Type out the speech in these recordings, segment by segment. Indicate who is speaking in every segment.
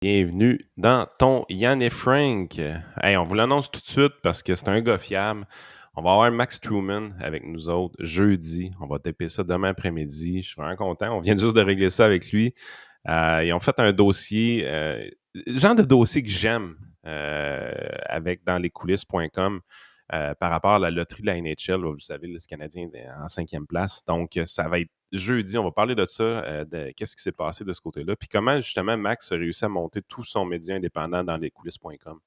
Speaker 1: Bienvenue dans ton Yann et Frank. Hey, on vous l'annonce tout de suite parce que c'est un gars fiable. On va avoir Max Truman avec nous autres jeudi. On va taper ça demain après-midi. Je suis vraiment content. On vient juste de régler ça avec lui. Ils ont fait un dossier, le genre de dossier que j'aime avec dans lescoulisses.com par rapport à la loterie de la NHL. Là, vous savez, le Canadien est en 5e place. Donc, ça va être jeudi. On va parler de ça, de qu'est-ce qui s'est passé de ce côté-là. Puis comment, justement, Max a réussi à monter tout son média indépendant dans lescoulisses.com.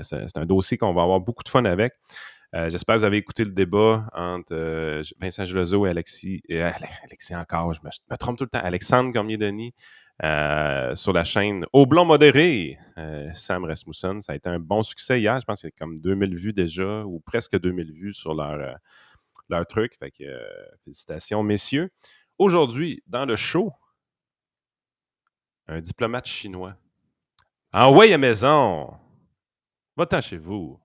Speaker 1: C'est un dossier qu'on va avoir beaucoup de fun avec. J'espère que vous avez écouté le débat entre Vincent Gelozo et Alexis encore, je me trompe tout le temps, Alexandre Cormier-Denis sur la chaîne Au Blond Modéré, Sam Rasmussen. Ça a été un bon succès hier. Je pense qu'il y a comme 2000 vues déjà, ou presque 2000 vues sur leur truc. Fait que félicitations, messieurs. Aujourd'hui, dans le show, un diplomate chinois. Ah ouais, à maison! Va-t'en chez vous.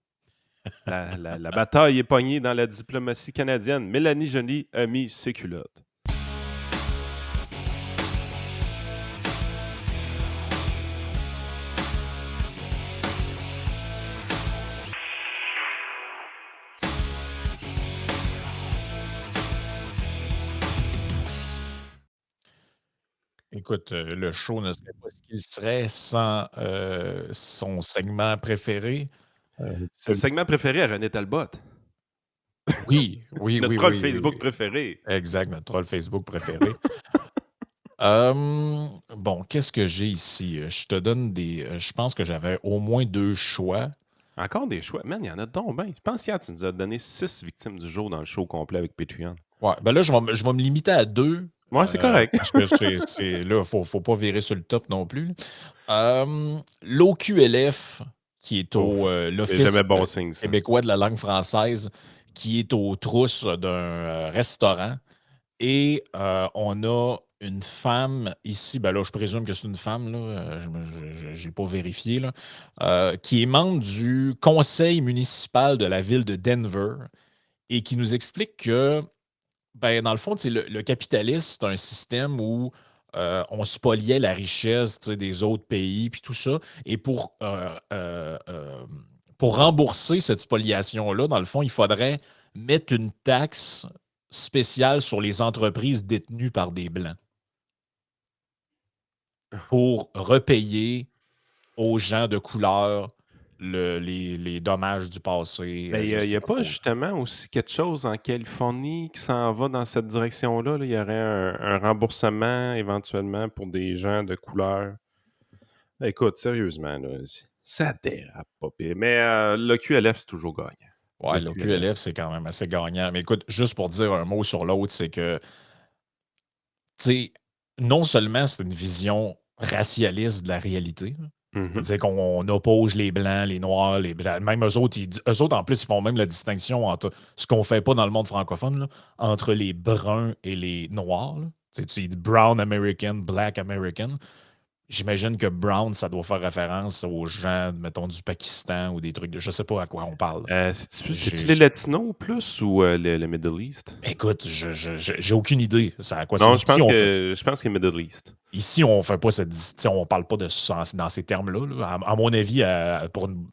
Speaker 1: La bataille est pognée dans la diplomatie canadienne. Mélanie Joly a mis ses culottes.
Speaker 2: Écoute, le show ne serait pas ce qu'il serait sans, son segment préféré.
Speaker 1: C'est le segment préféré à René Talbot.
Speaker 2: Oui, oui,
Speaker 1: Notre
Speaker 2: oui,
Speaker 1: troll
Speaker 2: oui,
Speaker 1: Facebook
Speaker 2: oui.
Speaker 1: préféré.
Speaker 2: Exact, notre troll Facebook préféré. Bon, qu'est-ce que j'ai ici? Je te donne je pense que j'avais au moins 2 choix.
Speaker 1: Encore des choix. Man, il y en a donc bien. Je pense qu'hier, tu nous as donné 6 victimes du jour dans le show complet avec Patreon.
Speaker 2: Ouais, ben là, je vais me limiter à 2,
Speaker 1: Ouais, c'est correct.
Speaker 2: parce que là, faut pas virer sur le top non plus. L'OQLF, qui est
Speaker 1: C'est
Speaker 2: l'Office
Speaker 1: jamais bon signe, ça.
Speaker 2: québécois de la langue française, qui est aux trousses d'un restaurant. Et on a une femme ici, ben là, je présume que c'est une femme, là, je n'ai pas vérifié, là, qui est membre du conseil municipal de la ville de Denver et qui nous explique que, ben, dans le fond, tu sais, le capitalisme, c'est un système où on spoliait la richesse, tu sais, des autres pays, puis tout ça. Et pour rembourser cette spoliation-là, dans le fond, il faudrait mettre une taxe spéciale sur les entreprises détenues par des Blancs pour repayer aux gens de couleur les dommages du passé.
Speaker 1: Ben,
Speaker 2: Je
Speaker 1: il
Speaker 2: sais
Speaker 1: n'y a
Speaker 2: pas
Speaker 1: pas
Speaker 2: trop.
Speaker 1: justement aussi quelque chose en Californie qui s'en va dans cette direction-là. Là? Il y aurait un remboursement éventuellement pour des gens de couleur. Écoute, sérieusement, là, ça dérape pas pire. Mais le QLF, c'est toujours gagnant.
Speaker 2: Ouais,
Speaker 1: Le
Speaker 2: le
Speaker 1: QLF.
Speaker 2: QLF, c'est quand même assez gagnant. Mais écoute, juste pour dire un mot sur l'autre, c'est que, tu sais, non seulement c'est une vision racialiste de la réalité, là.
Speaker 1: Mhm.
Speaker 2: C'est-à-dire qu'on oppose les Blancs, les Noirs, les Blancs. Même eux autres, en plus, ils font même la distinction entre ce qu'on fait pas dans le monde francophone, là, entre les Bruns et les Noirs. Là. Tu dis Brown American, Black American. J'imagine que Brown, ça doit faire référence aux gens, mettons, du Pakistan ou des trucs de. Je sais pas à quoi on parle.
Speaker 1: C'est-tu
Speaker 2: J'ai-
Speaker 1: les
Speaker 2: j'ai-
Speaker 1: Latinos plus ou le Middle East?
Speaker 2: Écoute, j'ai aucune idée. Ça à quoi c'est.
Speaker 1: Non, je pense que c'est Middle East.
Speaker 2: Ici, on fait pas cette distinction, on parle pas de ça dans ces termes-là. Là. À mon avis,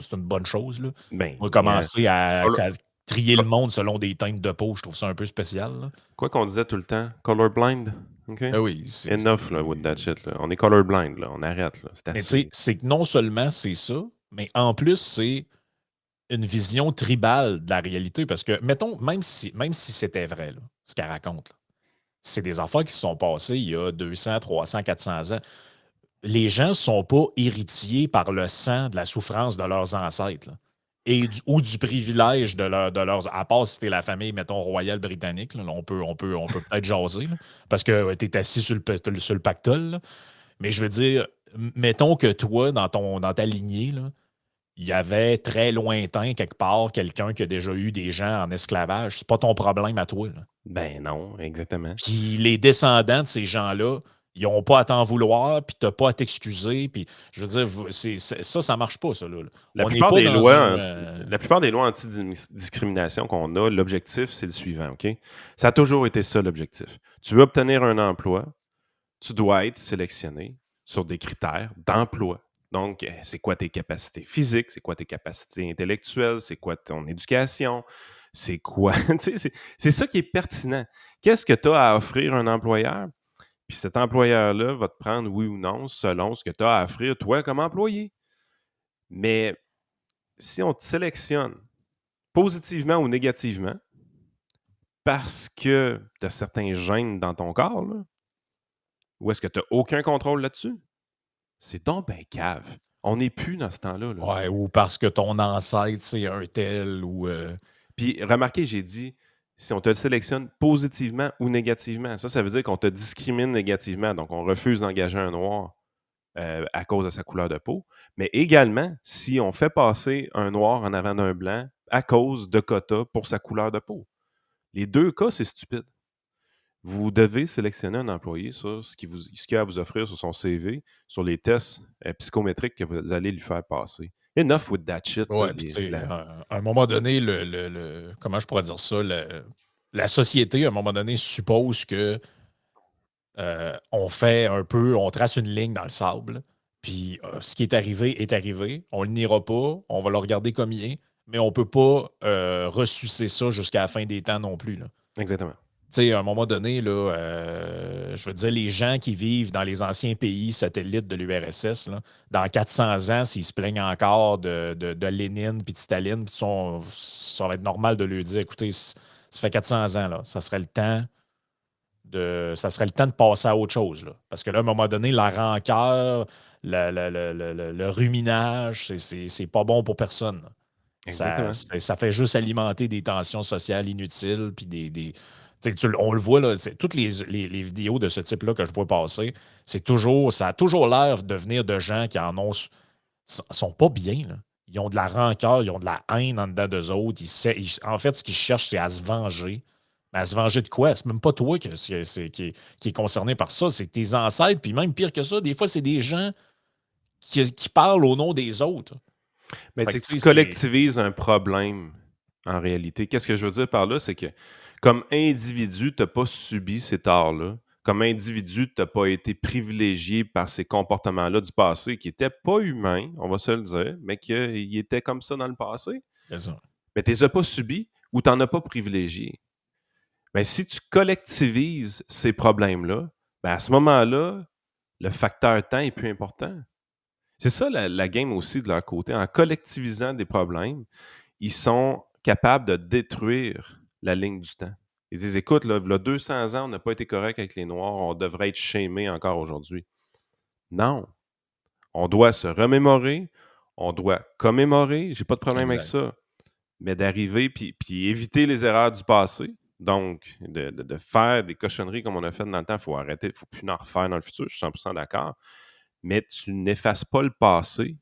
Speaker 2: c'est une bonne chose. Là.
Speaker 1: Ben,
Speaker 2: On va commencer à
Speaker 1: color-
Speaker 2: trier le
Speaker 1: co-
Speaker 2: monde selon des teintes de peau. Je trouve ça un peu spécial. Là.
Speaker 1: quoi qu'on disait tout le temps, colorblind. OK?
Speaker 2: Ben oui,
Speaker 1: Enough là, with that shit. Là. On est colorblind. Là. On arrête. Là. C'est
Speaker 2: mais tu
Speaker 1: assez.
Speaker 2: sais, c'est que non seulement c'est ça, mais en plus, c'est une vision tribale de la réalité. Parce que, mettons, même si c'était vrai, là, ce qu'elle raconte, là, c'est des affaires qui se sont passées il y a 200, 300, 400 ans. Les gens ne sont pas héritiers par le sang de la souffrance de leurs ancêtres. Là. Ou du privilège de leurs. À part si c'était la famille, mettons, royale britannique, là, on peut peut-être jaser, là, parce que tu es assis sur le pactole. Là. Mais je veux dire, mettons que toi, dans ta lignée, là, il y avait très lointain, quelque part, quelqu'un qui a déjà eu des gens en esclavage. C'est pas ton problème à toi. Là.
Speaker 1: Ben non, exactement.
Speaker 2: Puis les descendants de ces gens-là, ils n'ont pas à t'en vouloir, puis tu n'as pas à t'excuser. Puis je veux dire, ça marche pas, ça. Là.
Speaker 1: La
Speaker 2: On n'est
Speaker 1: plupart
Speaker 2: pas
Speaker 1: des
Speaker 2: dans
Speaker 1: lois,
Speaker 2: un.
Speaker 1: la plupart des lois anti-discrimination qu'on a, l'objectif, c'est le suivant, OK? Ça a toujours été ça, l'objectif. Tu veux obtenir un emploi, tu dois être sélectionné sur des critères d'emploi. Donc, c'est quoi tes capacités physiques, c'est quoi tes capacités intellectuelles, c'est quoi ton éducation, c'est quoi... tu sais, c'est ça qui est pertinent. Qu'est-ce que tu as à offrir un employeur? Puis cet employeur-là va te prendre oui ou non selon ce que tu as à offrir toi comme employé. Mais si on te sélectionne positivement ou négativement parce que tu as certains gènes dans ton corps, là, ou est-ce que tu n'as aucun contrôle là-dessus? C'est donc ben cave. On n'est plus dans ce temps-là. Là.
Speaker 2: Ouais, ou parce que ton ancêtre, c'est un tel, ou...
Speaker 1: Puis remarquez, j'ai dit si on te sélectionne positivement ou négativement. Ça veut dire qu'on te discrimine négativement. Donc, on refuse d'engager un noir à cause de sa couleur de peau. Mais également, si on fait passer un noir en avant d'un blanc à cause de quotas pour sa couleur de peau. Les deux cas, c'est stupide. Vous devez sélectionner un employé sur ce qu'il a à vous offrir sur son CV, sur les tests psychométriques que vous allez lui faire passer. Enough with that shit. Là,
Speaker 2: Ouais, puis tu sais, à un moment donné, comment je pourrais dire ça, la société, à un moment donné, suppose que on fait un peu, on trace une ligne dans le sable, puis ce qui est arrivé, on ne le niera pas, on va le regarder comme il est, mais on ne peut pas ressucer ça jusqu'à la fin des temps non plus, là.
Speaker 1: Exactement.
Speaker 2: Tu sais, à un moment donné, là, je veux dire, les gens qui vivent dans les anciens pays satellites de l'URSS, là, dans 400 ans, s'ils se plaignent encore de Lénine puis de Staline, puis ça va être normal de leur dire, écoutez, ça fait 400 ans, là, ça serait le temps de passer à autre chose, là. Parce que là, à un moment donné, la rancœur, le ruminage, c'est pas bon pour personne, là.
Speaker 1: Exactement.
Speaker 2: Ça fait juste alimenter des tensions sociales inutiles, puis tu sais, on le voit, là, toutes les vidéos de ce type-là que je vois passer, ça a toujours l'air de venir de gens qui sont pas bien, là. Ils ont de la rancœur, ils ont de la haine en dedans d'eux autres. En fait, ce qu'ils cherchent, c'est à se venger. Mais à se venger de quoi? C'est même pas toi qui est concerné par ça, c'est tes ancêtres. Puis même pire que ça, des fois, c'est des gens qui parlent au nom des autres.
Speaker 1: Mais
Speaker 2: Fait
Speaker 1: c'est
Speaker 2: que,
Speaker 1: que tu
Speaker 2: tu sais,
Speaker 1: collectivises un problème en réalité. Qu'est-ce que je veux dire par là? C'est que comme individu, tu n'as pas subi ces torts-là. Comme individu, tu n'as pas été privilégié par ces comportements-là du passé qui n'étaient pas humains, on va se le dire, mais qu'ils étaient comme ça dans le passé.
Speaker 2: c'est ça.
Speaker 1: Mais tu ne les as pas subis ou tu n'en as pas privilégié. Mais si tu collectivises ces problèmes-là, ben à ce moment-là, le facteur temps est plus important. C'est ça la game aussi de leur côté. En collectivisant des problèmes, ils sont capables de détruire la ligne du temps. Ils disent, écoute, là, il y a 200 ans, on n'a pas été correct avec les Noirs, on devrait être shamé encore aujourd'hui. Non. On doit se remémorer, on doit commémorer, j'ai pas de problème avec
Speaker 2: Exact.
Speaker 1: ça. Mais d'arriver puis éviter les erreurs du passé, donc de faire des cochonneries comme on a fait dans le temps, il faut arrêter, il ne faut plus en refaire dans le futur, je suis 100% d'accord. Mais tu n'effaces pas le passé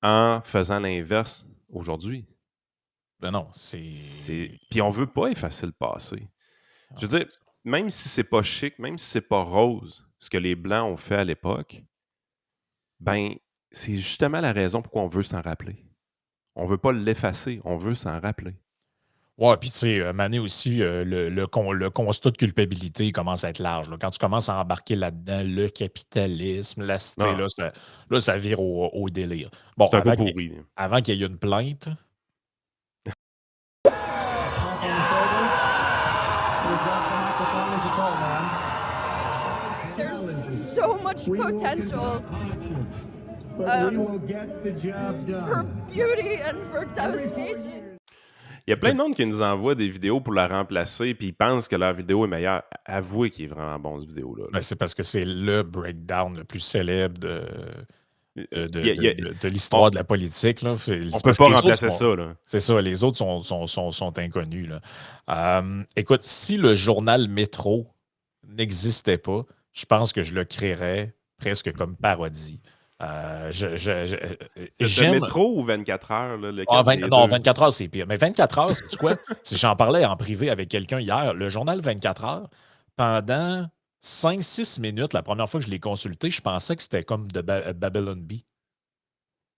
Speaker 1: en faisant l'inverse aujourd'hui.
Speaker 2: Ben non, c'est.
Speaker 1: Puis on veut pas effacer le passé. Je veux dire, même si c'est pas chic, même si c'est pas rose, ce que les Blancs ont fait à l'époque, ben, c'est justement la raison pourquoi on veut s'en rappeler. On veut pas l'effacer, on veut s'en rappeler.
Speaker 2: Ouais, puis tu sais, Mané aussi, le constat de culpabilité il commence à être large, là. Quand tu commences à embarquer là-dedans, le capitalisme, tu sais,
Speaker 1: Non,
Speaker 2: là, ça vire au délire. Bon,
Speaker 1: c'est un peu pourri.
Speaker 2: avant qu'il y ait une plainte,
Speaker 3: There's so much potential for beauty and for devastation.
Speaker 1: Il y a plein de
Speaker 2: écoute,
Speaker 1: monde qui nous envoie des vidéos pour la remplacer, puis ils pensent que leur vidéo est meilleure. Avouez qu'il est vraiment bon, cette vidéo-là.
Speaker 2: ben, c'est parce que c'est le breakdown le plus célèbre de
Speaker 1: On,
Speaker 2: l'histoire de la politique, là.
Speaker 1: on
Speaker 2: C'est
Speaker 1: peut
Speaker 2: parce que
Speaker 1: pas
Speaker 2: les autres
Speaker 1: remplacer ça, là.
Speaker 2: c'est ça, les autres sont inconnus, là. Écoute, si le journal Métro n'existait pas, je pense que je le créerais presque comme parodie.
Speaker 1: C'était
Speaker 2: J'aime.
Speaker 1: Métro ou 24 heures, là,
Speaker 2: Ah,
Speaker 1: lequel des
Speaker 2: non,
Speaker 1: deux?
Speaker 2: 24 heures, c'est pire. Mais 24 heures, c'est quoi? J'en parlais en privé avec quelqu'un hier. Le journal 24 heures, pendant 5-6 minutes, la première fois que je l'ai consulté, je pensais que c'était comme de Babylon Bee.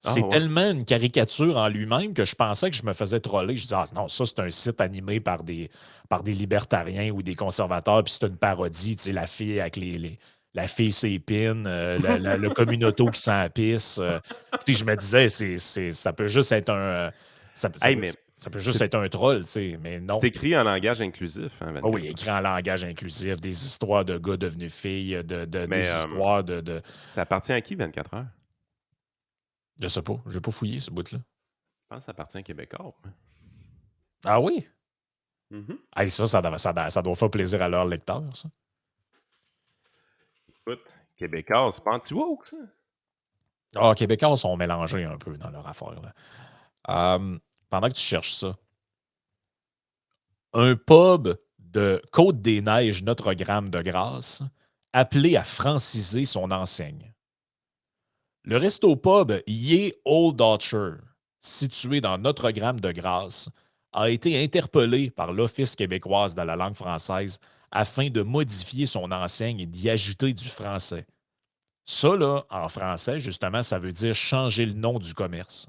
Speaker 1: Ah
Speaker 2: C'est
Speaker 1: ouais.
Speaker 2: tellement une caricature en lui-même que je pensais que je me faisais troller. Je disais, ah non, ça, c'est un site animé par des libertariens ou des conservateurs, puis c'est une parodie, tu sais, la fille avec la fille s'épine, le communauto qui s'en pisse. Je me disais, ça peut juste être
Speaker 1: Hey, mais
Speaker 2: ça peut juste
Speaker 1: c'est
Speaker 2: être un troll, mais
Speaker 1: c'est
Speaker 2: non.
Speaker 1: écrit en langage inclusif, hein,
Speaker 2: Ah oui,
Speaker 1: 24.
Speaker 2: écrit en langage inclusif, des histoires de gars devenus filles,
Speaker 1: Mais
Speaker 2: des histoires de.
Speaker 1: ça appartient à qui, 24 heures?
Speaker 2: Je sais pas, je n'ai pas fouillé ce bout-là.
Speaker 1: Je pense que ça appartient à Québécois. Hein.
Speaker 2: Ah oui?
Speaker 1: Mhm.
Speaker 2: Hey, ça doit faire plaisir à leurs lecteurs, ça.
Speaker 1: Écoute, Québécois, c'est pas anti-woke, ça?
Speaker 2: Ah, Québécois sont mélangés un peu dans leur affaire. Là. Pendant que tu cherches ça, un pub de Côte-des-Neiges, Notre-Dame-de-Grâce, appelé à franciser son enseigne. Le resto-pub Ye Old Archer, situé dans Notre-Dame-de-Grâce, a été interpellé par l'Office québécoise de la langue française afin de modifier son enseigne et d'y ajouter du français. Ça, là, en français, justement, ça veut dire changer le nom du commerce.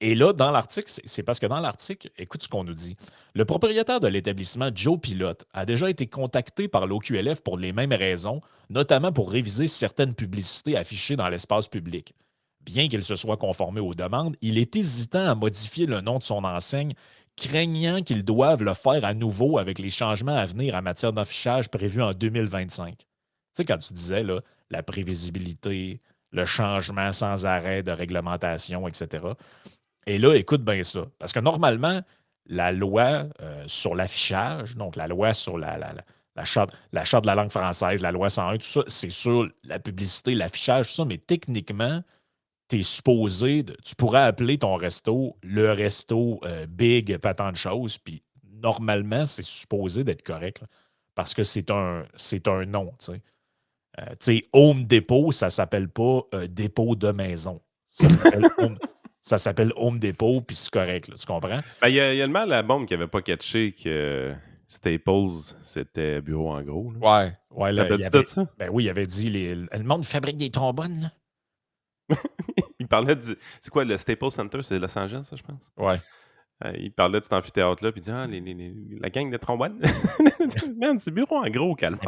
Speaker 2: Et là, dans l'article, c'est parce que dans l'article, écoute ce qu'on nous dit. Le propriétaire de l'établissement, Joe Pilote, a déjà été contacté par l'OQLF pour les mêmes raisons, notamment pour réviser certaines publicités affichées dans l'espace public. Bien qu'il se soit conformé aux demandes, il est hésitant à modifier le nom de son enseigne, craignant qu'ils doivent le faire à nouveau avec les changements à venir en matière d'affichage prévus en 2025. Tu sais, quand tu disais là, la prévisibilité, le changement sans arrêt de réglementation, etc. Et là, écoute bien ça. Parce que normalement, la loi sur l'affichage, donc la loi sur la charte de la langue française, la loi 101, tout ça, c'est sur la publicité, l'affichage, tout ça, mais techniquement, tu es supposé, tu pourrais appeler ton resto le resto Big, pas tant de choses, puis normalement, c'est supposé d'être correct, là, parce que c'est un nom, tu sais. Tu sais, Home Depot, ça s'appelle pas dépôt de maison. Ça s'appelle Home Depot, puis c'est correct, là, tu comprends?
Speaker 1: Ben, il y a le mal à la bombe qui avait pas catché que Staples, c'était bureau en gros. Là.
Speaker 2: Ouais, là, il y
Speaker 1: T'appelles-tu tout
Speaker 2: avait.
Speaker 1: ça?
Speaker 2: Ben oui, il avait dit le monde fabrique des trombones, là.
Speaker 1: Il parlait du. C'est quoi, le Staples Center? C'est Los Angeles, ça, je pense?
Speaker 2: Ouais.
Speaker 1: Il parlait de cet amphithéâtre-là, puis il dit ah, la gang de trombones. Man, c'est bureau en gros, calme.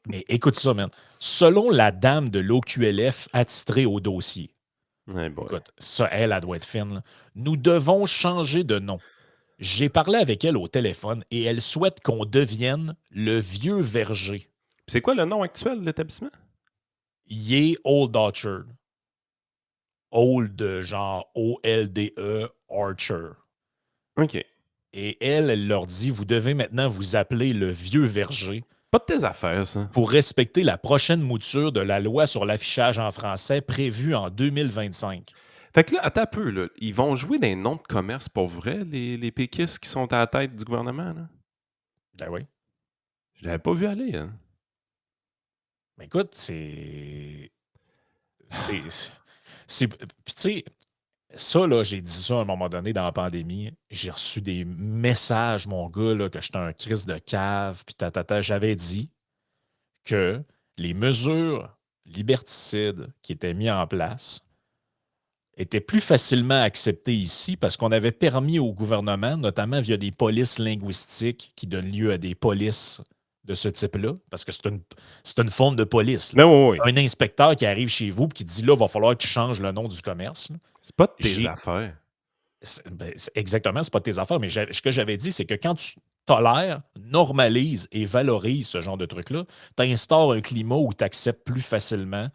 Speaker 2: Mais écoute ça, man. Selon la dame de l'OQLF attitrée au dossier,
Speaker 1: Ouais, boy.
Speaker 2: écoute, ça, elle doit être fine, là. Nous devons changer de nom. J'ai parlé avec elle au téléphone et elle souhaite qu'on devienne le Vieux Verger.
Speaker 1: Puis c'est quoi le nom actuel de l'établissement?
Speaker 2: Ye Old Orchard. Old, genre O-L-D-E, Archer.
Speaker 1: OK.
Speaker 2: Et elle leur dit, vous devez maintenant vous appeler le Vieux Verger
Speaker 1: Pas de tes affaires, ça.
Speaker 2: pour respecter la prochaine mouture de la loi sur l'affichage en français prévue en 2025.
Speaker 1: Fait que là, attends un peu, là. Ils vont jouer des noms de commerce pour vrai, les péquistes qui sont à la tête du gouvernement, là?
Speaker 2: Ben oui.
Speaker 1: Je l'avais pas vu aller, hein.
Speaker 2: Mais écoute, c'est. Puis tu sais, ça, là, j'ai dit ça à un moment donné dans la pandémie. J'ai reçu des messages, mon gars, là, que j'étais un crise de cave, puis J'avais dit que les mesures liberticides qui étaient mises en place étaient plus facilement acceptées ici parce qu'on avait permis au gouvernement, notamment via des polices linguistiques qui donnent lieu à des polices de ce type-là, parce que c'est une forme de police. Là.
Speaker 1: Non, oui.
Speaker 2: Un inspecteur qui arrive chez vous et qui dit là, il va falloir que tu changes le nom du commerce. Là.
Speaker 1: C'est pas de tes affaires.
Speaker 2: Exactement, c'est pas de tes affaires, mais ce que j'avais dit, c'est que quand tu tolères, normalises et valorises ce genre de truc-là, tu instaures un climat où tu acceptes plus facilement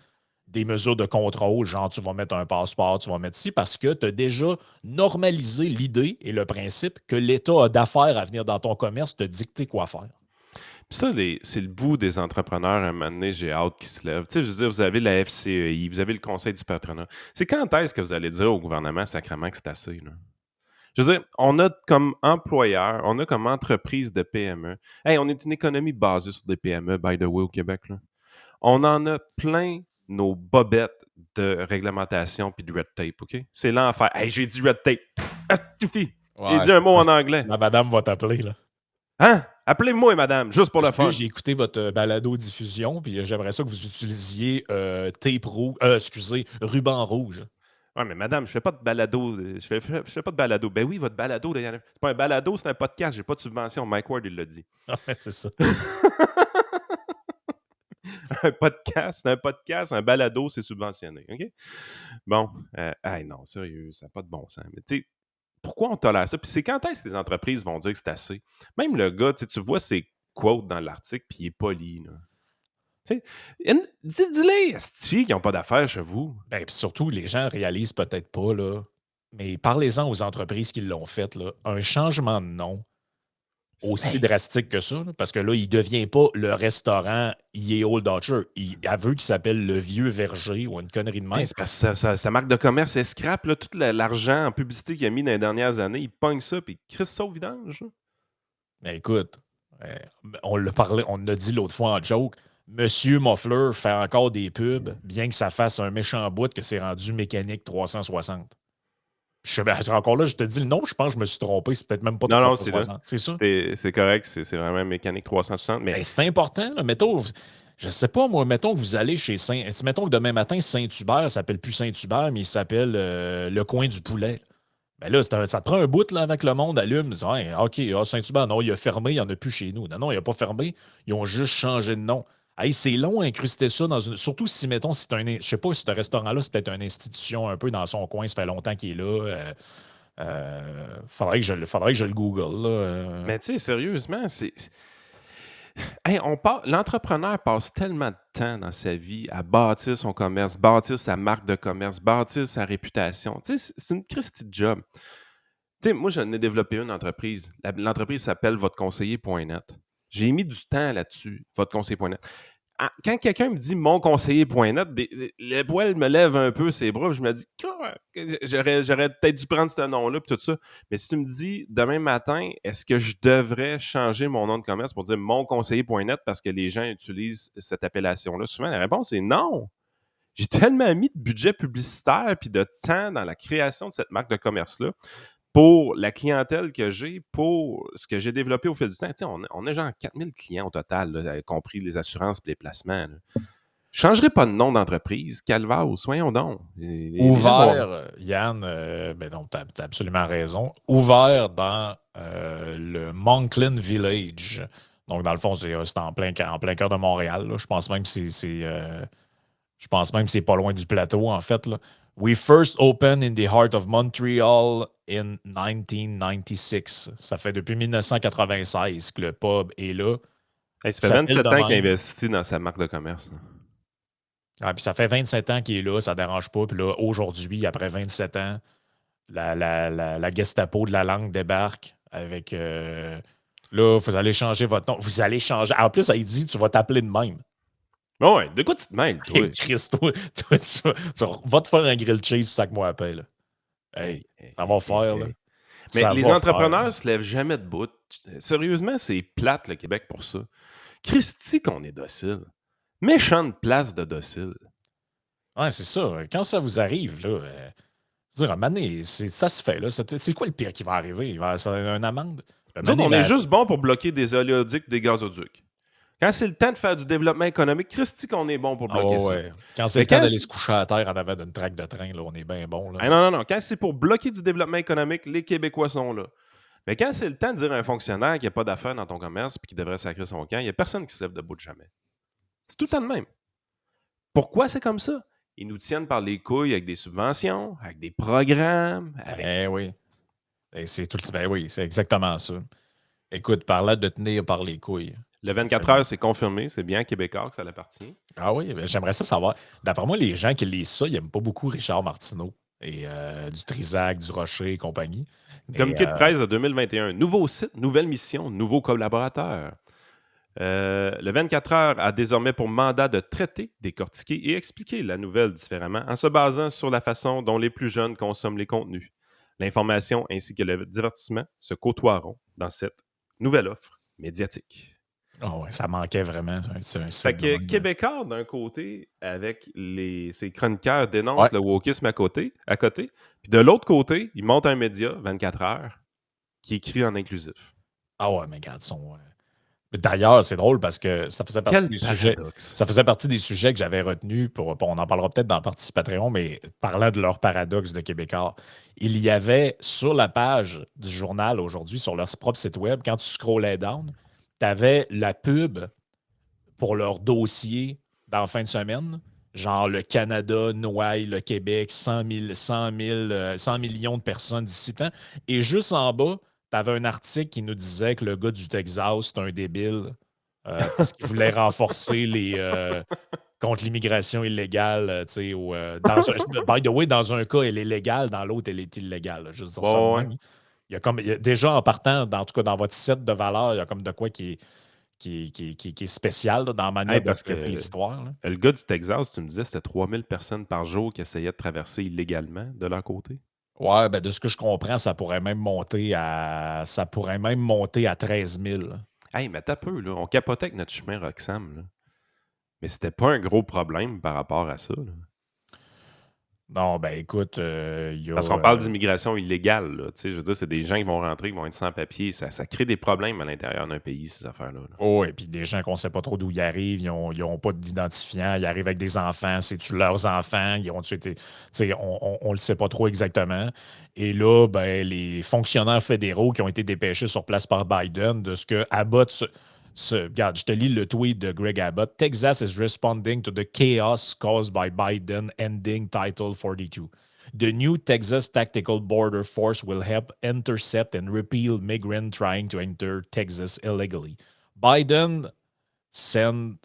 Speaker 2: des mesures de contrôle, genre tu vas mettre un passeport, tu vas mettre ci, parce que tu as déjà normalisé l'idée et le principe que l'État a d'affaires à venir dans ton commerce, te dicter quoi faire.
Speaker 1: Puis ça, c'est le bout des entrepreneurs. À un moment donné, j'ai hâte qu'ils se lèvent. Tu sais, je veux dire, vous avez la FCEI, vous avez le Conseil du patronat. C'est quand est-ce que vous allez dire au gouvernement sacrément que c'est assez, là? Je veux dire, on a comme employeur, on a comme entreprise de PME. Hey, on est une économie basée sur des PME, by the way, au Québec, là. On en a plein nos bobettes de réglementation puis de red tape, OK? C'est l'enfer. Hey, j'ai dit red tape. Ah, suffit. J'ai dit un mot en anglais.
Speaker 2: La madame va t'appeler, là.
Speaker 1: Hein? Appelez-moi, madame, juste pour le fun.
Speaker 2: J'ai écouté votre balado-diffusion, puis j'aimerais ça que vous utilisiez ruban rouge.
Speaker 1: Ouais, mais madame, je fais pas de balado. Je fais pas de balado. Ben oui, votre balado, c'est pas un balado, c'est un podcast. J'ai pas de subvention. Mike Ward, il l'a dit.
Speaker 2: Ouais, c'est ça.
Speaker 1: un podcast, un balado, c'est subventionné. OK? Bon, non, sérieux, ça n'a pas de bon sens. Mais tu sais, pourquoi on tolère ça? Puis c'est quand est-ce que les entreprises vont dire que c'est assez? Même le gars, tu vois ses quotes dans l'article, puis il est poli, là. Tu sais, dis-les, esti, qui n'ont pas d'affaires chez vous.
Speaker 2: Ben, puis surtout, les gens réalisent peut-être pas, là, mais parlez-en aux entreprises qui l'ont fait, là. Un changement de nom aussi
Speaker 1: Hey,
Speaker 2: drastique que ça, là, parce que là, il ne devient pas le restaurant Ye Old Dutcher. Il veut qu'il s'appelle le Vieux Verger ou une connerie de même.
Speaker 1: c'est parce que sa marque de commerce, elle scrape là, tout l'argent en publicité qu'il a mis dans les dernières années. Il pogne ça, puis il crisse ça au vidange. Là.
Speaker 2: Mais écoute, euh, on l'a parlé, on l'a dit l'autre fois en joke. Monsieur Moffler fait encore des pubs, bien que ça fasse un méchant bout que c'est rendu mécanique 360. Je sais, ben, encore là, je te dis le nom, je pense que je me suis trompé. C'est peut-être même pas
Speaker 1: Non, c'est là.
Speaker 2: 360. C'est ça?
Speaker 1: C'est correct, c'est vraiment mécanique 360. Mais
Speaker 2: Ben, c'est important. Là. Mettons, je sais pas, moi, mettons que vous allez chez mettons que demain matin, Saint-Hubert, ça s'appelle plus Saint-Hubert, mais il s'appelle le coin du poulet. Ben là, ça te prend un bout là, avant que le monde allume. Dis, hey, OK, Saint-Hubert, non, il a fermé, il n'y en a plus chez nous. Non, non, il n'a pas fermé. Ils ont juste changé de nom. Hey, c'est long à incruster ça dans une. Surtout si, mettons, si je sais pas si ce restaurant-là, c'est peut-être une institution un peu dans son coin, ça fait longtemps qu'il est là. Faudrait que je le Google. Là,
Speaker 1: Mais tu sais, sérieusement, Hey, l'entrepreneur passe tellement de temps dans sa vie à bâtir son commerce, bâtir sa marque de commerce, bâtir sa réputation. Tu sais, c'est une Christie de job. Tu sais, moi, j'en ai développé une entreprise. L'entreprise s'appelle votreconseiller.net. J'ai mis du temps là-dessus, votreconseiller.net. Quand quelqu'un me dit monconseiller.net, les poils me lèvent un peu ses bras, puis je me dis, j'aurais peut-être dû prendre ce nom-là, puis tout ça. Mais si tu me dis demain matin, est-ce que je devrais changer mon nom de commerce pour dire monconseiller.net parce que les gens utilisent cette appellation-là? Souvent, la réponse est non. J'ai tellement mis de budget publicitaire puis de temps dans la création de cette marque de commerce-là pour la clientèle que j'ai, pour ce que j'ai développé au fil du temps. Tu sais, on a genre 4000 clients au total, là, y compris les assurances et les placements. Là. Je ne changerai pas de nom d'entreprise. Calvados, soyons donc. Les gens vont-
Speaker 2: ouvert, Yann, ben non, tu as absolument raison. Ouvert dans le Moncklin Village. Donc, dans le fond, c'est en plein cœur de Montréal. Là. Je pense même que je pense même que c'est pas loin du plateau, en fait. Là. We first opened in the heart of Montreal in 1996. Ça fait depuis 1996 que le pub est là.
Speaker 1: Hey, ça fait
Speaker 2: Ça s'appelle
Speaker 1: 27
Speaker 2: de
Speaker 1: ans qu'il
Speaker 2: même.
Speaker 1: investit dans sa marque de commerce. Là.
Speaker 2: Ah, puis ça fait 27 ans qu'il est là, ça ne dérange pas. Puis là, aujourd'hui, après 27 ans, la Gestapo de la langue débarque avec là, vous allez changer votre nom. Vous allez changer. En plus, elle dit tu vas t'appeler de même.
Speaker 1: Oh ouais, de quoi tu te mêles, toi?
Speaker 2: Hey, Christ, toi, va te faire un grilled cheese puis sac-moi à paix, là. Hey, ça va faire, là.
Speaker 1: Mais
Speaker 2: Ça
Speaker 1: les
Speaker 2: va
Speaker 1: entrepreneurs
Speaker 2: faire.
Speaker 1: ne se lèvent jamais de bout. Sérieusement, c'est plate, le Québec, pour ça. Christy qu'on est docile. Méchante place de docile.
Speaker 2: Ouais, c'est ça. Quand ça vous arrive, là, je veux dire, à un moment donné, ça se fait, là. C'est quoi le pire qui va arriver? Ça une amende?
Speaker 1: Nous autres, on est juste bons pour bloquer des oléoducs et des gazoducs. Quand c'est le temps de faire du développement économique, Christy qu'on est bon pour bloquer ça.
Speaker 2: Ouais. Quand c'est
Speaker 1: Mais
Speaker 2: le temps
Speaker 1: quand
Speaker 2: d'aller se coucher à terre en avant d'une traque de train, là, on est bien bon. Là.
Speaker 1: Ah non, non, non. Quand c'est pour bloquer du développement économique, les Québécois sont là. Mais quand c'est le temps de dire à un fonctionnaire qu'il n'y a pas d'affaires dans ton commerce et qu'il devrait sacrer son camp, il n'y a personne qui se lève debout de jamais. C'est tout le temps de même. Pourquoi c'est comme ça? Ils nous tiennent par les couilles avec des subventions, avec des programmes.
Speaker 2: Ben oui. Et c'est tout, ben oui, c'est exactement ça. Écoute, par là de tenir par les couilles.
Speaker 1: Le 24 heures, c'est confirmé. C'est bien Québécois que ça l'appartient.
Speaker 2: Ah oui, ben j'aimerais ça savoir. D'après moi, les gens qui lisent ça, ils n'aiment pas beaucoup Richard Martineau et du Trisac, du Rocher et compagnie.
Speaker 1: Communiqué de presse de 2021. Nouveau site, nouvelle mission, nouveau collaborateur. Le 24 heures a désormais pour mandat de traiter, décortiquer et expliquer la nouvelle différemment en se basant sur la façon dont les plus jeunes consomment les contenus. L'information ainsi que le divertissement se côtoieront dans cette nouvelle offre médiatique.
Speaker 2: Oh ouais, ça manquait vraiment. C'est un
Speaker 1: Fait
Speaker 2: site de
Speaker 1: que
Speaker 2: même.
Speaker 1: Québécois, d'un côté, avec ses chroniqueurs dénoncent le wokisme à côté, puis de l'autre côté, ils montent un média, 24 heures, qui écrit en inclusif.
Speaker 2: Ah ouais, mais regarde, d'ailleurs, c'est drôle parce que ça faisait partie des sujets. Ça faisait partie des sujets que j'avais retenus on en parlera peut-être dans la partie Patreon, mais parlant de leur paradoxe de Québécois, il y avait sur la page du journal aujourd'hui, sur leur propre site web, quand tu scrollais down, tu avais la pub pour leur dossier dans la fin de semaine. Genre le Canada, Noailles, le Québec, 100 millions de personnes d'ici tant. Et juste en bas, tu avais un article qui nous disait que le gars du Texas, c'est un débile parce qu'il voulait renforcer contre l'immigration illégale. By the way, dans un cas, elle est légale, dans l'autre, elle est illégale. Là, juste dire ça de
Speaker 1: Ouais, ouais.
Speaker 2: même. Déjà en partant, en tout cas dans votre set de valeur, il y a comme de quoi qui est spécial là, dans la manière
Speaker 1: Hey, parce que
Speaker 2: d'interpréter les histoires. Là.
Speaker 1: le gars du Texas, tu me disais, c'était 3000 personnes par jour qui essayaient de traverser illégalement de leur côté.
Speaker 2: Ouais, ben de ce que je comprends, ça pourrait même monter à 13 000. Là.
Speaker 1: Hey, mais t'as peu, là. On capotait avec notre chemin Roxham, là. Mais c'était pas un gros problème par rapport à ça, là.
Speaker 2: Non, ben écoute, il y a.
Speaker 1: Parce qu'on parle d'immigration illégale, là. Tu sais, je veux dire, c'est des gens qui vont rentrer, qui vont être sans papier. Ça crée des problèmes à l'intérieur d'un pays, ces affaires-là. Là.
Speaker 2: Oh, et puis des gens qu'on ne sait pas trop d'où ils arrivent, ils n'ont pas d'identifiant, ils arrivent avec des enfants, c'est-tu leurs enfants, ils ont été. On ne le sait pas trop exactement. Et là, ben, les fonctionnaires fédéraux qui ont été dépêchés sur place par Biden, de ce que Abbott regarde, je te lis le tweet de Greg Abbott. Texas is responding to the chaos caused by Biden ending Title 42. The new Texas Tactical Border Force will help intercept and repel migrants trying to enter Texas illegally. Biden sent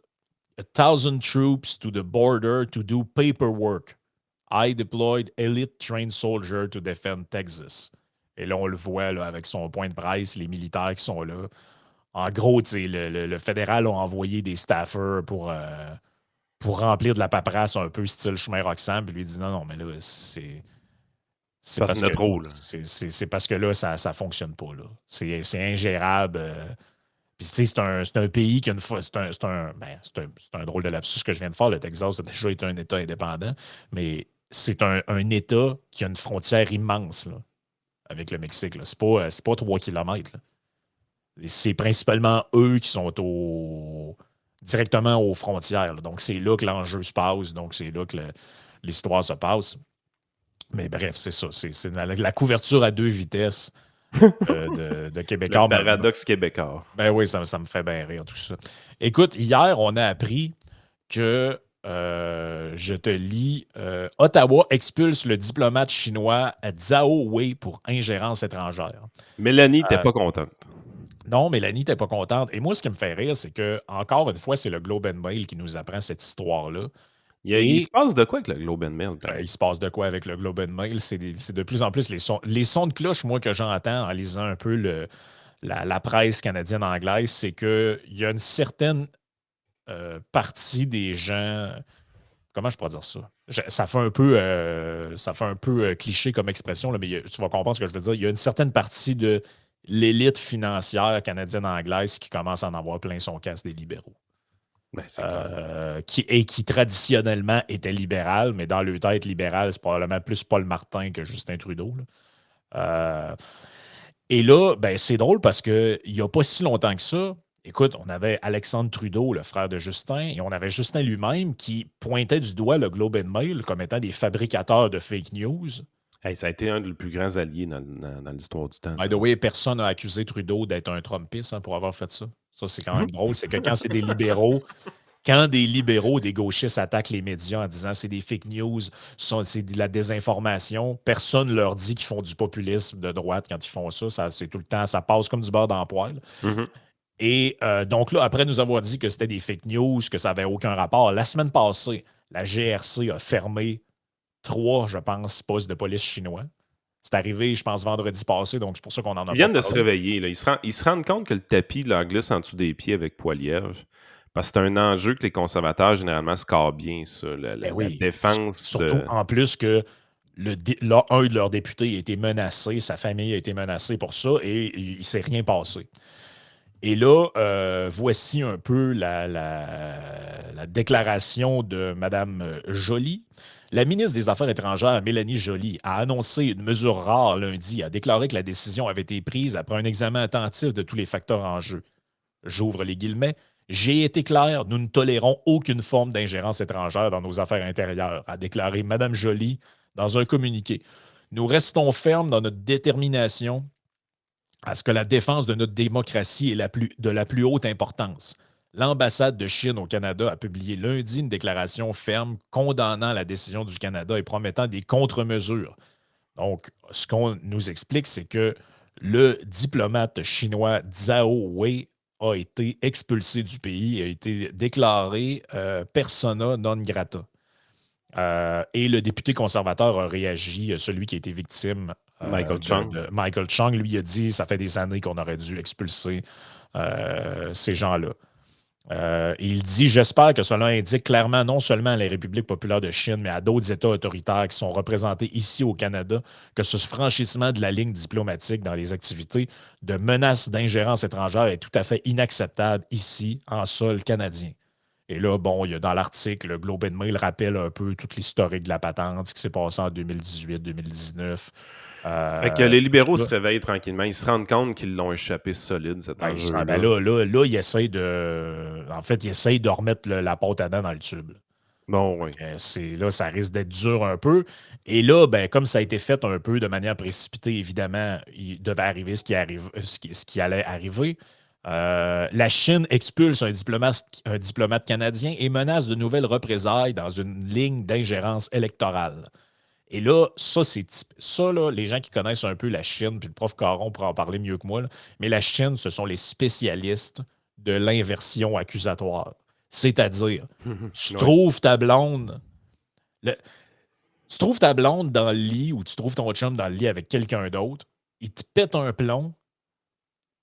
Speaker 2: 1,000 troops to the border to do paperwork. I deployed elite trained soldiers to defend Texas. Et là, on le voit là, avec son point de presse, les militaires qui sont là. En gros, le fédéral a envoyé des staffers pour remplir de la paperasse un peu style chemin Roxham. Puis lui dit non, mais là, c'est
Speaker 1: Parce qu'il y en a trop, là.
Speaker 2: c'est parce que là, ça ne fonctionne pas. Là. C'est ingérable. Puis, tu sais, c'est un pays qui a une fois. C'est un drôle de lapsus que je viens de faire. Le Texas a déjà été un État indépendant, mais c'est un État qui a une frontière immense là, avec le Mexique. Là. C'est pas 3 kilomètres. Là. C'est principalement eux qui sont directement aux frontières. Là. Donc, c'est là que l'enjeu se passe. Donc, c'est là que l'histoire se passe. Mais bref, c'est ça. C'est la couverture à 2 vitesses de Québécois.
Speaker 1: Le paradoxe québécois.
Speaker 2: Ben oui, ça me fait bien rire, tout ça. Écoute, hier, on a appris que, je te lis, Ottawa expulse le diplomate chinois Zhao Wei pour ingérence étrangère.
Speaker 1: Mélanie n'était pas contente.
Speaker 2: Non, Mélanie n'était pas contente. Et moi, ce qui me fait rire, c'est que, encore une fois, c'est le Globe and Mail qui nous apprend cette histoire-là.
Speaker 1: Il se passe de quoi avec le Globe and Mail?
Speaker 2: Il se passe de quoi avec le Globe and Mail? C'est de plus en plus les sons de cloche, moi, que j'entends en lisant un peu la presse canadienne-anglaise, c'est qu'il y a une certaine partie des gens. Comment je pourrais dire ça? Ça fait un peu cliché comme expression, là, mais tu vas comprendre ce que je veux dire. Il y a une certaine partie de l'élite financière canadienne-anglaise qui commence à en avoir plein son casse des libéraux.
Speaker 1: Ben,
Speaker 2: qui traditionnellement était libéral, mais dans le tête libéral, c'est probablement plus Paul Martin que Justin Trudeau. Là. Et là, ben, c'est drôle parce qu'il n'y a pas si longtemps que ça, écoute, on avait Alexandre Trudeau, le frère de Justin, et on avait Justin lui-même qui pointait du doigt le Globe and Mail comme étant des fabricateurs de fake news.
Speaker 1: Hey, ça a été un des plus grands alliés dans l'histoire du temps.
Speaker 2: By the way, personne n'a accusé Trudeau d'être un Trumpiste pour avoir fait ça. Ça, c'est quand même drôle. C'est que quand c'est des libéraux, des gauchistes attaquent les médias en disant c'est des fake news, c'est de la désinformation, personne leur dit qu'ils font du populisme de droite quand ils font ça. C'est tout le temps, ça passe comme du beurre dans le poêle.
Speaker 1: Mm-hmm.
Speaker 2: Et donc là, après nous avoir dit que c'était des fake news, que ça n'avait aucun rapport, la semaine passée, la GRC a fermé 3, je pense, postes de police chinois. C'est arrivé, je pense, vendredi passé, donc c'est pour ça qu'on en a parlé.
Speaker 1: Ils viennent de se réveiller. Là. Ils se rendent compte que le tapis leur glisse en dessous des pieds avec Poilievre. Parce que c'est un enjeu que les conservateurs, généralement, scorent bien, ça. La défense.
Speaker 2: Surtout, en plus que un de leurs députés a été menacé, sa famille a été menacée pour ça, et il ne s'est rien passé. Et là, voici un peu la déclaration de Mme Joly. La ministre des Affaires étrangères, Mélanie Joly, a annoncé une mesure rare lundi, a déclaré que la décision avait été prise après un examen attentif de tous les facteurs en jeu. J'ouvre les guillemets. J'ai été clair, nous ne tolérons aucune forme d'ingérence étrangère dans nos affaires intérieures, a déclaré Mme Joly dans un communiqué. Nous restons fermes dans notre détermination à ce que la défense de notre démocratie est de la plus haute importance. L'ambassade de Chine au Canada a publié lundi une déclaration ferme condamnant la décision du Canada et promettant des contre-mesures. Donc, ce qu'on nous explique, c'est que le diplomate chinois Zhao Wei a été expulsé du pays, a été déclaré persona non grata. Et le député conservateur a réagi, celui qui a été victime
Speaker 1: Michael Chung.
Speaker 2: de Michael Chung, lui a dit ça fait des années qu'on aurait dû expulser ces gens-là. Il dit j'espère que cela indique clairement non seulement à la République populaire de Chine, mais à d'autres États autoritaires qui sont représentés ici au Canada, que ce franchissement de la ligne diplomatique dans les activités de menaces d'ingérence étrangère est tout à fait inacceptable ici, en sol canadien. Et là, bon, il y a dans l'article, le Globe and Mail rappelle un peu toute l'historique de la patente, ce qui s'est passé en 2018-2019.
Speaker 1: Fait que les libéraux se réveillent tranquillement. Ils se rendent compte qu'ils l'ont échappé solide, cet enjeu-là.
Speaker 2: Là, ils essayent de... En fait, ils essayent de remettre la pâte à dents dans le tube.
Speaker 1: Bon, oui.
Speaker 2: Là, ça risque d'être dur un peu. Et là, ben, comme ça a été fait un peu de manière précipitée, évidemment, il devait arriver ce qui allait arriver. La Chine expulse un diplomate canadien et menace de nouvelles représailles dans une ligne d'ingérence électorale. Et là, là, les gens qui connaissent un peu la Chine, puis le prof Caron pourra en parler mieux que moi, là, mais la Chine, ce sont les spécialistes de l'inversion accusatoire. C'est-à-dire, tu trouves ta blonde... Tu trouves ta blonde dans le lit ou tu trouves ton chum dans le lit avec quelqu'un d'autre, il te pète un plomb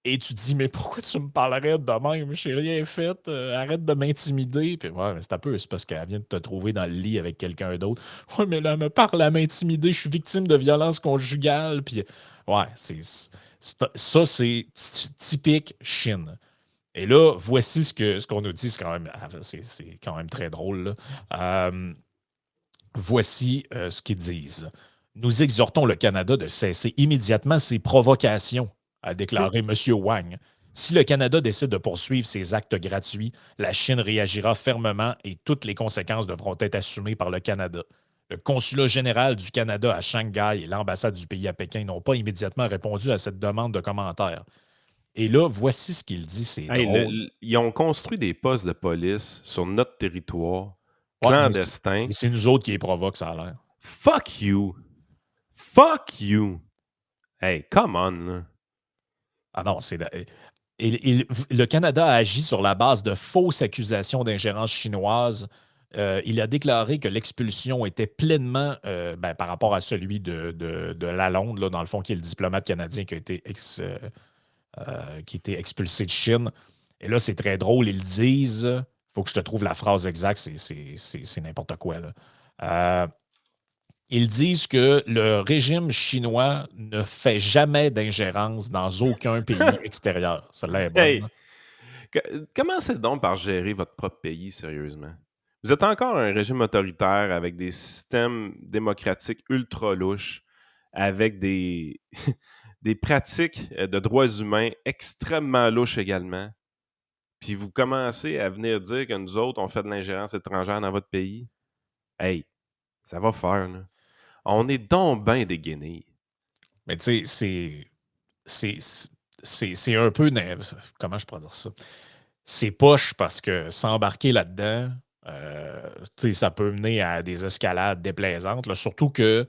Speaker 2: et tu te dis mais pourquoi tu me parlerais de même? Je n'ai rien fait, arrête de m'intimider. Puis ouais, mais c'est un peu, c'est parce qu'elle vient de te trouver dans le lit avec quelqu'un d'autre. Ouais, mais là, elle me parle à m'intimider, je suis victime de violence conjugale. Puis ouais, ça, c'est typique Chine. Et là, voici ce qu'on nous dit, c'est quand même très drôle, là. Voici ce qu'ils disent. Nous exhortons le Canada de cesser immédiatement ses provocations, a déclaré M. Wang. Si le Canada décide de poursuivre ses actes gratuits, la Chine réagira fermement et toutes les conséquences devront être assumées par le Canada. Le consulat général du Canada à Shanghai et l'ambassade du pays à Pékin n'ont pas immédiatement répondu à cette demande de commentaire. Et là, voici ce qu'il dit, c'est drôle.
Speaker 1: Ils ont construit des postes de police sur notre territoire, clandestin.
Speaker 2: Mais c'est nous autres qui les provoquent, ça a l'air.
Speaker 1: Fuck you! Fuck you! Hey, come on, là.
Speaker 2: Ah non, c'est... le Canada a agi sur la base de fausses accusations d'ingérence chinoise. Il a déclaré que l'expulsion était pleinement, par rapport à celui de Lalonde, là, dans le fond, qui est le diplomate canadien qui a été expulsé de Chine. Et là, c'est très drôle. Ils disent, il faut que je te trouve la phrase exacte, c'est n'importe quoi, là. Ils disent que le régime chinois ne fait jamais d'ingérence dans aucun pays extérieur. Celle-là est bonne.
Speaker 1: Hey, commencez donc par gérer votre propre pays, sérieusement. Vous êtes encore un régime autoritaire avec des systèmes démocratiques ultra louches, avec des, des pratiques de droits humains extrêmement louches également. Puis vous commencez à venir dire que nous autres, on fait de l'ingérence étrangère dans votre pays. Hey, ça va faire, là. On est donc ben des guenilles.
Speaker 2: Mais tu sais, c'est un peu... Comment je pourrais dire ça? C'est poche parce que s'embarquer là-dedans, ça peut mener à des escalades déplaisantes. Là, surtout que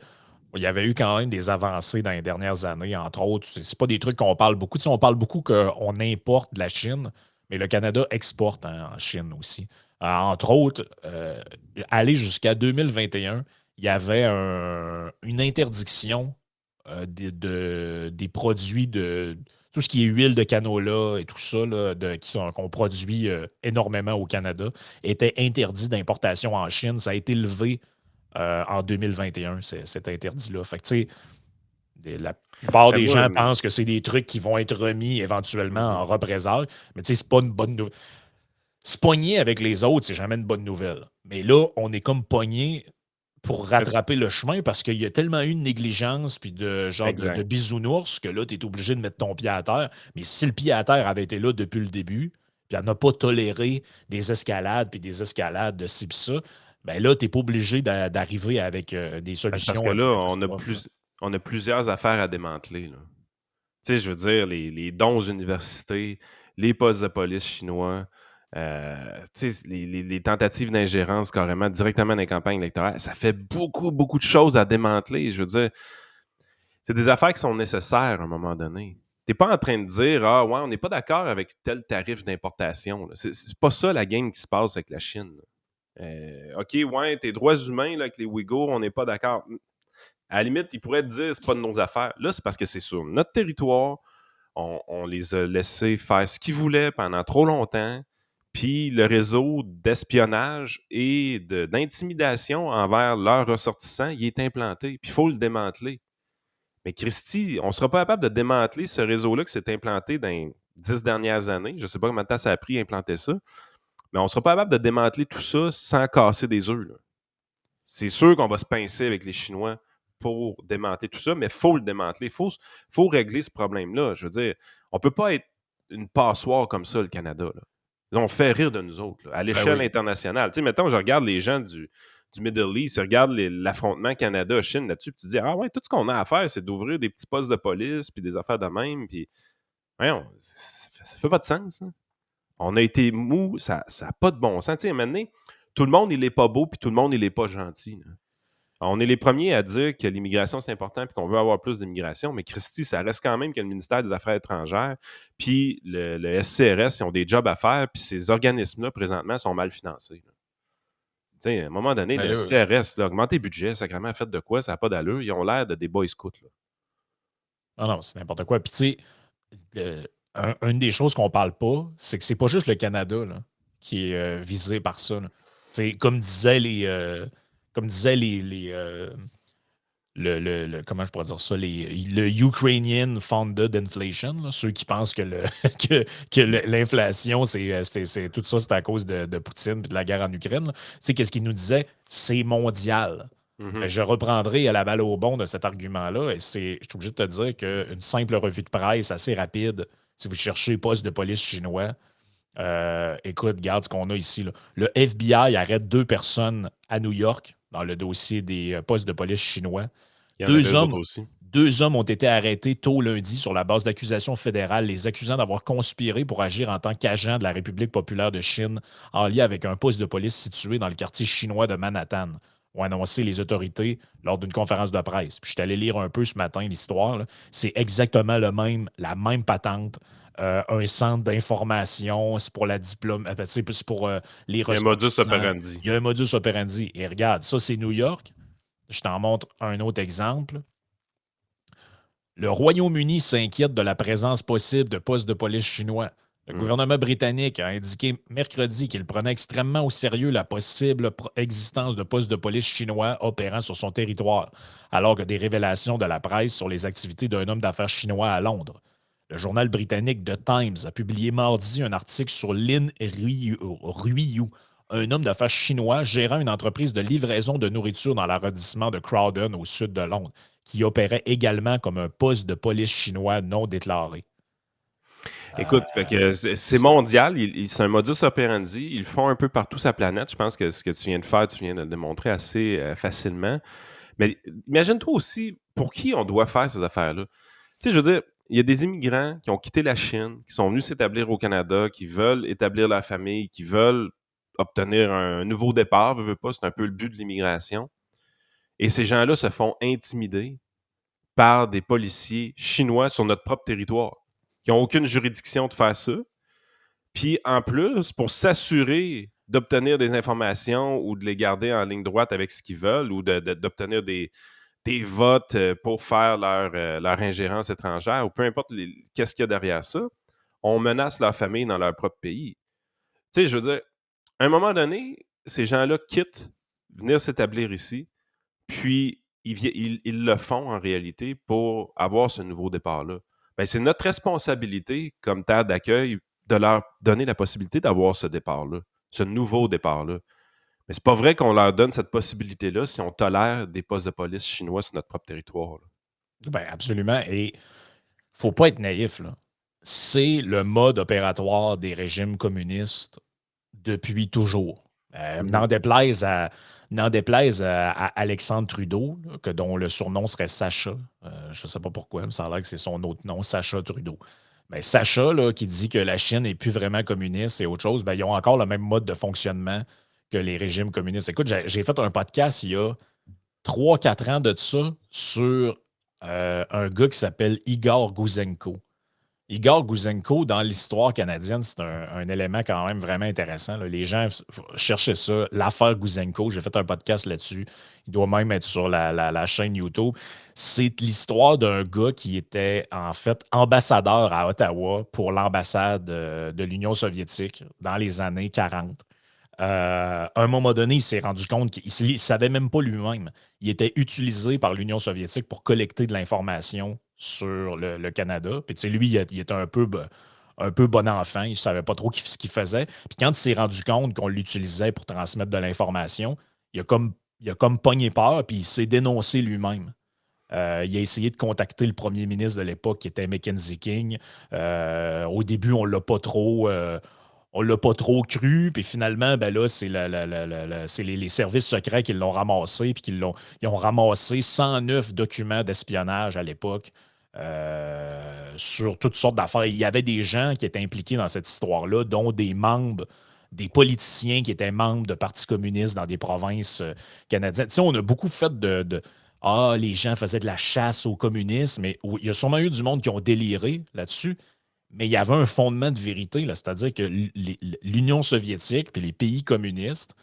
Speaker 2: il y avait eu quand même des avancées dans les dernières années, entre autres. C'est pas des trucs qu'on parle beaucoup. On parle beaucoup qu'on importe de la Chine, mais le Canada exporte en Chine aussi. Entre autres, aller jusqu'à 2021, il y avait une interdiction des produits de tout ce qui est huile de canola et tout ça là, qu'on produit énormément au Canada était interdit d'importation en Chine. Ça a été levé en 2021, cet interdit-là. Fait que, tu sais, la plupart des gens pensent que c'est des trucs qui vont être remis éventuellement en représailles, mais tu sais, c'est pas une bonne nouvelle. Se pogner avec les autres, c'est jamais une bonne nouvelle. Mais là, on est comme pogné pour rattraper le chemin parce qu'il y a tellement eu de négligence puis de genre de bisounours que là, tu es obligé de mettre ton pied à terre. Mais si le pied à terre avait été là depuis le début, puis elle n'a pas toléré des escalades puis des escalades de ci pis ça, ben là, tu n'es pas obligé d'arriver avec des solutions.
Speaker 1: Parce que là, on a plusieurs affaires à démanteler. Tu sais, je veux dire, les dons aux universités, les postes de police chinois, Les tentatives d'ingérence carrément directement dans les campagnes électorales, ça fait beaucoup, beaucoup de choses à démanteler. Je veux dire, c'est des affaires qui sont nécessaires à un moment donné. T'es pas en train de dire ah ouais, on n'est pas d'accord avec tel tarif d'importation. C'est pas ça la game qui se passe avec la Chine. OK, ouais, tes droits humains là, avec les Ouïghours, on n'est pas d'accord. À la limite, ils pourraient te dire c'est pas de nos affaires. Là, c'est parce que c'est sur notre territoire. On les a laissés faire ce qu'ils voulaient pendant trop longtemps. Puis le réseau d'espionnage et d'intimidation envers leurs ressortissants, il est implanté. Puis il faut le démanteler. Mais Christy, on ne sera pas capable de démanteler ce réseau-là qui s'est implanté dans les 10 dernières années. Je ne sais pas combien de temps ça a pris à implanter ça. Mais on ne sera pas capable de démanteler tout ça sans casser des œufs. Là. C'est sûr qu'on va se pincer avec les Chinois pour démanteler tout ça, mais il faut le démanteler. Il faut régler ce problème-là. Je veux dire, on ne peut pas être une passoire comme ça, le Canada. Là. On fait rire de nous autres, là, à l'échelle internationale. Tu sais, mettons, je regarde les gens du Middle East, ils regardent l'affrontement Canada-Chine là-dessus, puis tu dis, ah ouais, tout ce qu'on a à faire, c'est d'ouvrir des petits postes de police, puis des affaires de même, puis voyons, ça fait pas de sens. Hein. On a été mou, ça n'a pas de bon sens. Tu sais, maintenant, tout le monde, il est pas beau, puis tout le monde, il est pas gentil. Là. On est les premiers à dire que l'immigration, c'est important, puis qu'on veut avoir plus d'immigration, mais Christy, ça reste quand même que le ministère des Affaires étrangères, puis le SCRS, ils ont des jobs à faire, puis ces organismes-là, présentement, sont mal financés. Là. À un moment donné, le CRS, là, augmenter le budget, sacrément, fait de quoi? Ça n'a pas d'allure. Ils ont l'air de des boys scouts. Là.
Speaker 2: Ah non, c'est n'importe quoi. Puis tu sais, une des choses qu'on parle pas, c'est que c'est pas juste le Canada là, qui est visé par ça. Comme disaient comment je pourrais dire ça, le Ukrainian Funded Inflation, là, ceux qui pensent que l'inflation, c'est tout ça, c'est à cause de Poutine et de la guerre en Ukraine. Tu sais, qu'est-ce qu'ils nous disaient? C'est mondial.
Speaker 1: Mm-hmm.
Speaker 2: Je reprendrai à la balle au bon de cet argument-là. Et je suis obligé de te dire qu'une simple revue de presse assez rapide, si vous cherchez poste de police chinois, écoute, regarde ce qu'on a ici. Là. Le FBI arrête 2 personnes à New York dans le dossier des postes de police chinois.
Speaker 1: Il y en a d'autres aussi.
Speaker 2: 2 hommes ont été arrêtés tôt lundi sur la base d'accusations fédérales, les accusant d'avoir conspiré pour agir en tant qu'agents de la République populaire de Chine en lien avec un poste de police situé dans le quartier chinois de Manhattan, ont annoncé les autorités lors d'une conférence de presse. Puis je suis allé lire un peu ce matin l'histoire. Là. C'est exactement la même patente. Un centre d'information, c'est pour la diplôme, c'est pour les ressources.
Speaker 1: Il y a un modus operandi.
Speaker 2: Il y a un modus operandi. Et regarde, ça, c'est New York. Je t'en montre un autre exemple. Le Royaume-Uni s'inquiète de la présence possible de postes de police chinois. Le gouvernement britannique a indiqué mercredi qu'il prenait extrêmement au sérieux la possible existence de postes de police chinois opérant sur son territoire, alors que des révélations de la presse sur les activités d'un homme d'affaires chinois à Londres. Le journal britannique The Times a publié mardi un article sur Lin Ruiyu, un homme d'affaires chinois gérant une entreprise de livraison de nourriture dans l'arrondissement de Croydon au sud de Londres, qui opérait également comme un poste de police chinois non déclaré.
Speaker 1: Écoute, c'est mondial, c'est un modus operandi, ils le font un peu partout sur la planète. Je pense que ce que tu viens de faire, tu viens de le démontrer assez facilement. Mais imagine-toi aussi, pour qui on doit faire ces affaires-là? Tu sais, je veux dire, il y a des immigrants qui ont quitté la Chine, qui sont venus s'établir au Canada, qui veulent établir leur famille, qui veulent obtenir un nouveau départ, veux pas, c'est un peu le but de l'immigration. Et ces gens-là se font intimider par des policiers chinois sur notre propre territoire, qui n'ont aucune juridiction de faire ça. Puis en plus, pour s'assurer d'obtenir des informations ou de les garder en ligne droite avec ce qu'ils veulent ou d'obtenir des votes pour faire leur ingérence étrangère ou peu importe qu'est-ce qu'il y a derrière ça, on menace leur famille dans leur propre pays. Tu sais, je veux dire, à un moment donné, ces gens-là quittent venir s'établir ici, puis ils le font en réalité pour avoir ce nouveau départ-là. Ben, c'est notre responsabilité comme terre d'accueil de leur donner la possibilité d'avoir ce départ-là, ce nouveau départ-là. Mais c'est pas vrai qu'on leur donne cette possibilité-là si on tolère des postes de police chinois sur notre propre territoire.
Speaker 2: Ben, absolument. Et faut pas être naïf. Là. C'est le mode opératoire des régimes communistes depuis toujours. N'en déplaise à Alexandre Trudeau, là, dont le surnom serait Sacha. Je ne sais pas pourquoi, mais ça a l'air que c'est son autre nom, Sacha Trudeau. Ben, Sacha, là, qui dit que la Chine n'est plus vraiment communiste et autre chose, ben, ils ont encore le même mode de fonctionnement que les régimes communistes. Écoute, j'ai fait un podcast il y a 3-4 ans de ça sur un gars qui s'appelle Igor Gouzenko. Igor Gouzenko, dans l'histoire canadienne, c'est un élément quand même vraiment intéressant, là. Les gens cherchaient ça, l'affaire Gouzenko. J'ai fait un podcast là-dessus. Il doit même être sur la chaîne YouTube. C'est l'histoire d'un gars qui était en fait ambassadeur à Ottawa pour l'ambassade de l'Union soviétique dans les années 40. À un moment donné, il s'est rendu compte qu'il ne savait même pas lui-même. Il était utilisé par l'Union soviétique pour collecter de l'information sur le Canada. Puis, tu sais, lui, il était un peu bon enfant. Il ne savait pas trop ce qu'il faisait. Puis, quand il s'est rendu compte qu'on l'utilisait pour transmettre de l'information, il a comme pogné peur, puis il s'est dénoncé lui-même. Il a essayé de contacter le premier ministre de l'époque, qui était Mackenzie King. Au début, on l'a pas trop cru, puis finalement, ben là, c'est c'est les services secrets qui l'ont ramassé, puis ils ont ramassé 109 documents d'espionnage à l'époque sur toutes sortes d'affaires. Il y avait des gens qui étaient impliqués dans cette histoire-là, dont des politiciens qui étaient membres de partis communistes dans des provinces canadiennes. Tu sais, on a beaucoup fait les gens faisaient de la chasse aux communistes, mais il y a sûrement eu du monde qui ont déliré là-dessus. Mais il y avait un fondement de vérité, là, c'est-à-dire que l'Union soviétique et les pays communistes,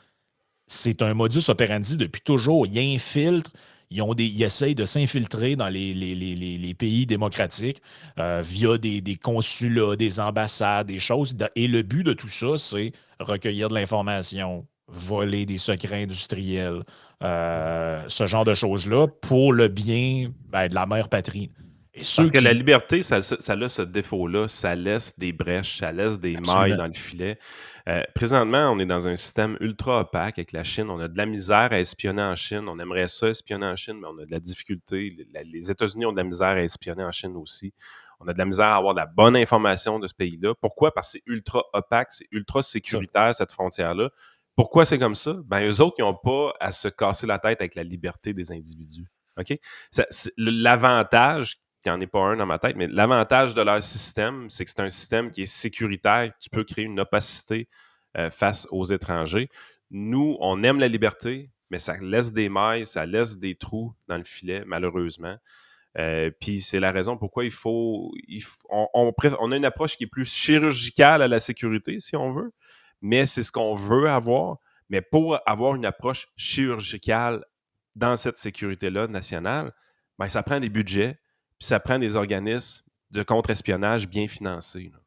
Speaker 2: c'est un modus operandi depuis toujours. Ils infiltrent, ils essayent de s'infiltrer dans les pays démocratiques via des consulats, des ambassades, des choses. Et le but de tout ça, c'est recueillir de l'information, voler des secrets industriels, ce genre de choses-là pour le bien de la mère patrie. Et ceux
Speaker 1: Parce que la
Speaker 2: qui...
Speaker 1: liberté, ça a ce défaut-là. Ça laisse des brèches, ça laisse des mailles
Speaker 2: Absolument.
Speaker 1: dans le filet. Présentement, on est dans un système ultra opaque avec la Chine. On a de la misère à espionner en Chine. On aimerait ça espionner en Chine, mais on a de la difficulté. Les États-Unis ont de la misère à espionner en Chine aussi. On a de la misère à avoir de la bonne information de ce pays-là. Pourquoi? Parce que c'est ultra opaque, c'est ultra sécuritaire, cette frontière-là. Pourquoi c'est comme ça? Ben, eux autres, ils n'ont pas à se casser la tête avec la liberté des individus. OK? L'avantage, il n'y en a pas un dans ma tête, mais l'avantage de leur système, c'est que c'est un système qui est sécuritaire. Tu peux créer une opacité face aux étrangers. Nous, on aime la liberté, mais ça laisse des mailles, ça laisse des trous dans le filet, malheureusement. Puis c'est la raison pourquoi on a une approche qui est plus chirurgicale à la sécurité, si on veut, mais c'est ce qu'on veut avoir. Mais pour avoir une approche chirurgicale dans cette sécurité-là nationale, ben, ça prend des budgets, puis ça prend des organismes de contre-espionnage bien financés. Tu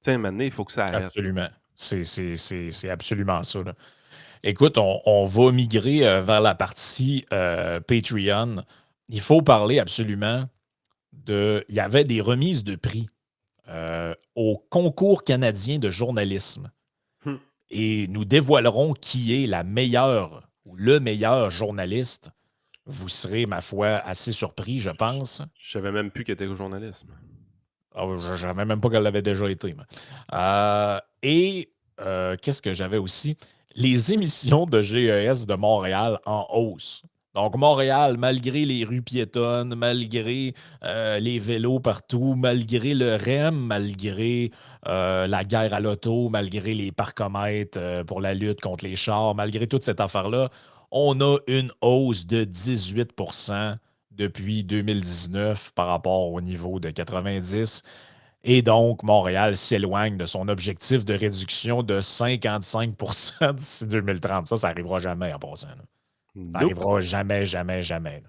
Speaker 1: sais, maintenant, il faut que ça arrête.
Speaker 2: Absolument. C'est absolument ça, là. Écoute, on va migrer vers la partie Patreon. Il faut parler absolument Il y avait des remises de prix au concours canadien de journalisme.
Speaker 1: Hmm.
Speaker 2: Et nous dévoilerons qui est la meilleure ou le meilleur journaliste. Vous serez, ma foi, assez surpris, je pense.
Speaker 1: Je savais même plus qu'elle était au journalisme.
Speaker 2: Je ne savais même pas qu'elle l'avait déjà été. Qu'est-ce que j'avais aussi? Les émissions de GES de Montréal en hausse. Donc, Montréal, malgré les rues piétonnes, malgré les vélos partout, malgré le REM, malgré la guerre à l'auto, malgré les parcomètres pour la lutte contre les chars, malgré toute cette affaire-là, on a une hausse de 18 % depuis 2019 par rapport au niveau de 90. Et donc, Montréal s'éloigne de son objectif de réduction de 55 % d'ici 2030. Ça n'arrivera jamais en passant. Ça n'arrivera jamais, jamais, jamais.